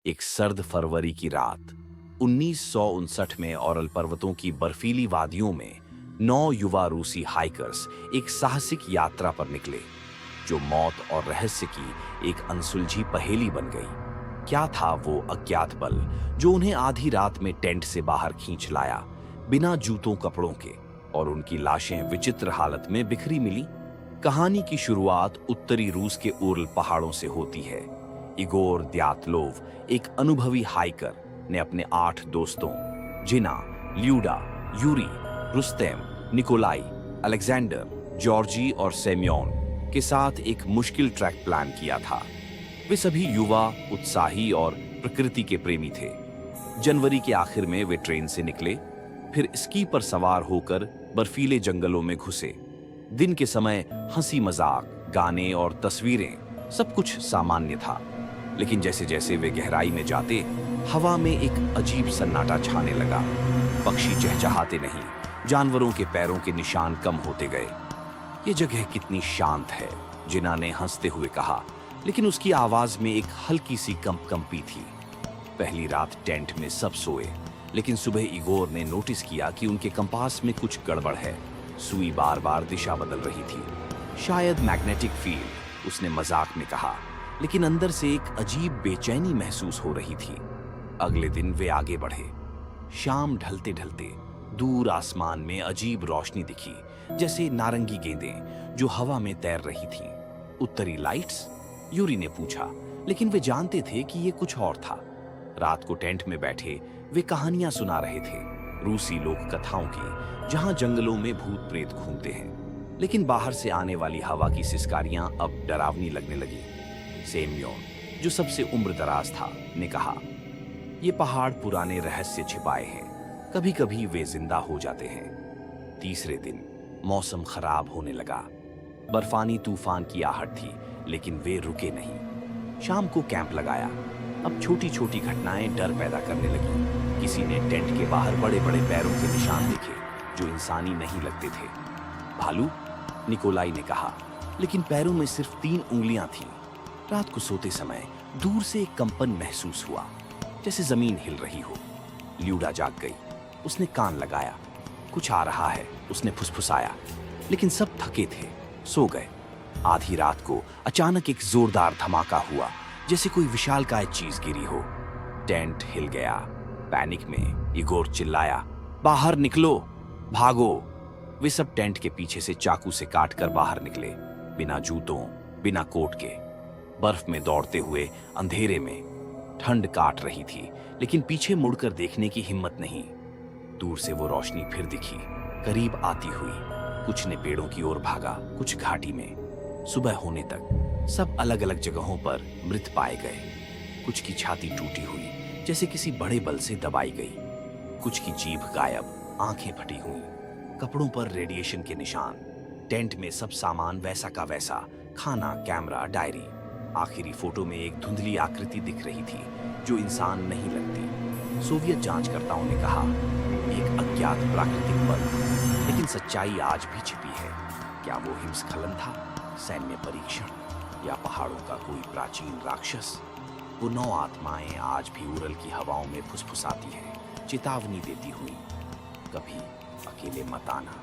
एक सर्द फरवरी की रात 1959 में औरल पर्वतों की बर्फीली वादियों में 9 युवा रूसी हाइकर्स एक साहसिक यात्रा पर निकले, जो मौत और रहस्य की एक अनसुलझी पहेली बन गई। क्या था वो अज्ञात बल जो उन्हें आधी रात में टेंट से बाहर खींच लाया, बिना जूतों कपड़ों के, और उनकी लाशें विचित्र हालत में बिखरी मिली। कहानी की शुरुआत उत्तरी रूस के उर्ल पहाड़ों से होती है। इगोर द्यातलोव, एक अनुभवी हाइकर, ने अपने 8 दोस्तों Zina, Lyuda, Yuri, Rustem, Nikolai, Alexander, Georgy और सेम्योन के साथ एक मुश्किल ट्रैक प्लान किया था। वे सभी युवा, उत्साही और प्रकृति के प्रेमी थे। जनवरी के आखिर में वे ट्रेन से निकले, फिर स्की पर सवार होकर बर्फीले जंगलों में घुसे। दिन के समय हंसी मजाक, गाने और तस्वीरें, सब कुछ सामान्य था। लेकिन जैसे जैसे वे गहराई में जाते, हवा में एक अजीब सन्नाटा छाने लगा। पक्षी चहचहाते नहीं, जानवरों के पैरों के निशान कम होते गए। ये जगह कितनी शांत है, जिना ने हंसते हुए कहा, लेकिन उसकी आवाज में एक हल्की सी कंपी थी। पहली रात टेंट में सब सोए, लेकिन सुबह इगोर ने नोटिस किया कि उनके कंपास में कुछ गड़बड़ है। सुई बार बार दिशा बदल रही थी। शायद मैग्नेटिक फील्ड, उसने मजाक में कहा, लेकिन अंदर से एक अजीब बेचैनी महसूस हो रही थी। अगले दिन वे आगे बढ़े। शाम ढलते ढलते दूर आसमान में अजीब रोशनी दिखी, जैसे नारंगी गेंदें जो हवा में तैर रही थीं। उत्तरी लाइट्स? यूरी ने पूछा, लेकिन वे जानते थे कि ये कुछ और था। रात को टेंट में बैठे वे कहानियां सुना रहे थे, रूसी लोक कथाओं की, जहां जंगलों में भूत प्रेत घूमते हैं। लेकिन बाहर से आने वाली हवा की सिसकारियां अब डरावनी लगने लगी। सेम्योन, जो सबसे उम्रदराज था, ने कहा, ये पहाड़ पुराने रहस्य छिपाए हैं, कभी कभी वे जिंदा हो जाते हैं। तीसरे दिन मौसम खराब होने लगा। बर्फानी तूफान की आहट थी, लेकिन वे रुके नहीं। शाम को कैंप लगाया। अब छोटी छोटी घटनाएं डर पैदा करने लगी। किसी ने टेंट के बाहर बड़े बड़े पैरों के निशान देखे, जो इंसानी नहीं लगते थे। भालू? निकोलाई ने कहा, लेकिन पैरों में सिर्फ 3 उंगलियां थीं। रात को सोते समय दूर से एक कंपन महसूस हुआ, जैसे जमीन हिल रही हो। ल्यूडा जाग गई। उसने कान लगाया। कुछ आ रहा है, उसने फुसफुसाया, लेकिन सब थके थे, सो गए। आधी रात को अचानक एक जोरदार धमाका हुआ, जैसे कोई विशालकाय चीज गिरी हो। टेंट हिल गया। पैनिक में इगोर चिल्लाया, बाहर निकलो, भागो। वे सब टेंट के पीछे से चाकू से काटकर बाहर निकले, बिना जूतों, बिना कोट के। बर्फ में दौड़ते हुए अंधेरे में। ठंड काट रही थी, लेकिन पीछे मुड़कर देखने की हिम्मत नहीं। दूर से वो रोशनी फिर दिखी, करीब आती हुई। कुछ ने पेड़ों की ओर भागा, कुछ घाटी में। सुबह होने तक सब अलग अलग जगहों पर मृत पाए गए। कुछ की छाती टूटी हुई, जैसे किसी बड़े बल से दबाई गई। कुछ की जीभ गायब, आंखें फटी हुई, कपड़ों पर रेडिएशन के निशान। टेंट में सब सामान वैसा का वैसा, खाना, कैमरा, डायरी। आखिरी फोटो में एक धुंधली आकृति दिख रही थी, जो इंसान नहीं लगती। सोवियत जांचकर्ताओं ने कहा, एक अज्ञात प्राकृतिक बल। लेकिन सच्चाई आज भी छिपी है। क्या वो हिमस्खलन था, सैन्य परीक्षण, या पहाड़ों का कोई प्राचीन राक्षस? वो 9 आत्माएं आज भी उरल की हवाओं में फुसफुसाती हैं, चेतावनी देती हुई, कभी अकेले मत आना।